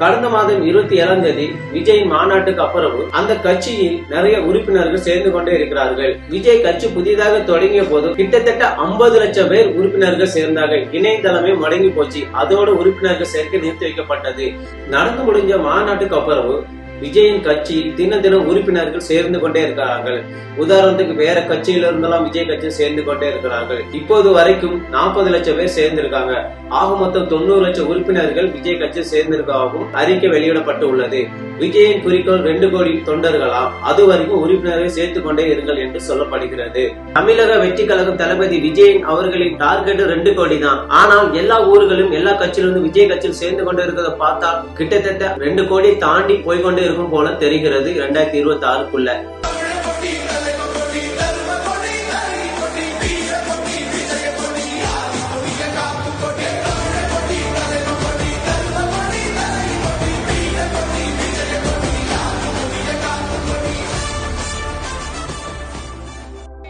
கடந்த மாதம் 27ஆம் தேதி விஜய் மாநாட்டுக்கு அப்புறம் அந்த கட்சியில் நிறைய உறுப்பினர்கள் சேர்ந்து கொண்டே இருக்கிறார்கள். விஜய் கட்சி புதிதாக தொடங்கிய போது கிட்டத்தட்ட 50 லட்சம் பேர் உறுப்பினர்கள் சேர்ந்தார்கள். இணையதளமே முடங்கி போச்சு. அதோட உறுப்பினர்கள் சேர்க்கை நிறுத்தி வைக்கப்பட்டது. நடந்து முடிஞ்ச மாநாட்டுக்கு அப்புறம் விஜயின் கட்சி தினம் உறுப்பினர்கள் சேர்ந்து கொண்டே இருக்கிறார்கள். உதாரணத்துக்கு வேற கட்சியில இருந்தெல்லாம் விஜய் கட்சியில் சேர்ந்து கொண்டே இருக்கிறார்கள். இப்போது வரைக்கும் 40 லட்சம் பேர் சேர்ந்திருக்காங்க. ஆக மொத்தம் 90 லட்சம் உறுப்பினர்கள் விஜய் கட்சியில் சேர்ந்திருக்காகவும் அறிக்கை வெளியிடப்பட்டு உள்ளது. விஜயின் குறிக்கோள் 2 கோடி தொண்டர்களாம். அது வரைக்கும் உறுப்பினர்களை சேர்த்துக் கொண்டே இருங்கள் என்று சொல்லப்படுகிறது. தமிழக வெற்றி கழகம் தளபதி விஜயன் அவர்களின் டார்கெட் 2 கோடி தான். ஆனால் எல்லா ஊர்களும் எல்லா கட்சியிலிருந்து விஜய் கட்சியில் சேர்ந்து கொண்டு இருக்கிறத பார்த்தா கிட்டத்தட்ட 2 கோடி தாண்டி போய்கொண்டே இருக்கும் போல தெரிகிறது 2026க்குள்ள.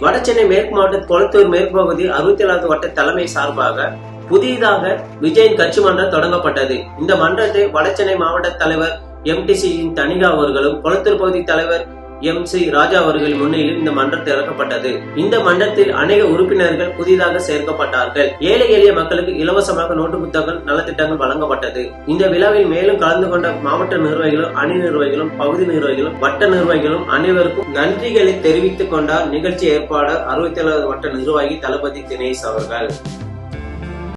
வடசென்னை மேற்கு மாவட்ட கொளத்தூர் மேற்கு பகுதி 67வது வட்ட தலைமை சார்பாக புதிதாக விஜயின் கட்சி மன்றம் தொடங்கப்பட்டது. இந்த மன்றத்தை வடசென்னை மாவட்ட தலைவர் MTC தனிகா அவர்களும் கொளத்தூர் பகுதி தலைவர் MC ராஜா அவர்கள் முன்னிலையில் இந்த மன்றம் திறக்கப்பட்டது. இந்த மன்றத்தில் அநேக உறுப்பினர்கள் புதிதாக சேர்க்கப்பட்டார்கள். ஏழை எளிய மக்களுக்கு இலவசமாக நோட்டு புத்தகங்கள் நலத்திட்டங்கள் வழங்கப்பட்டது. இந்த விழாவில் மேலும் கலந்து கொண்ட மாவட்ட நிர்வாகிகளும் அணி நிர்வாகிகளும் பகுதி நிர்வாகிகளும் வட்ட நிர்வாகிகளும் அனைவருக்கும் நன்றிகளை தெரிவித்துக் கொண்டார் நிகழ்ச்சி ஏற்பாளர் 67வது வட்ட நிர்வாகி தளபதி தினேஷ் அவர்கள்.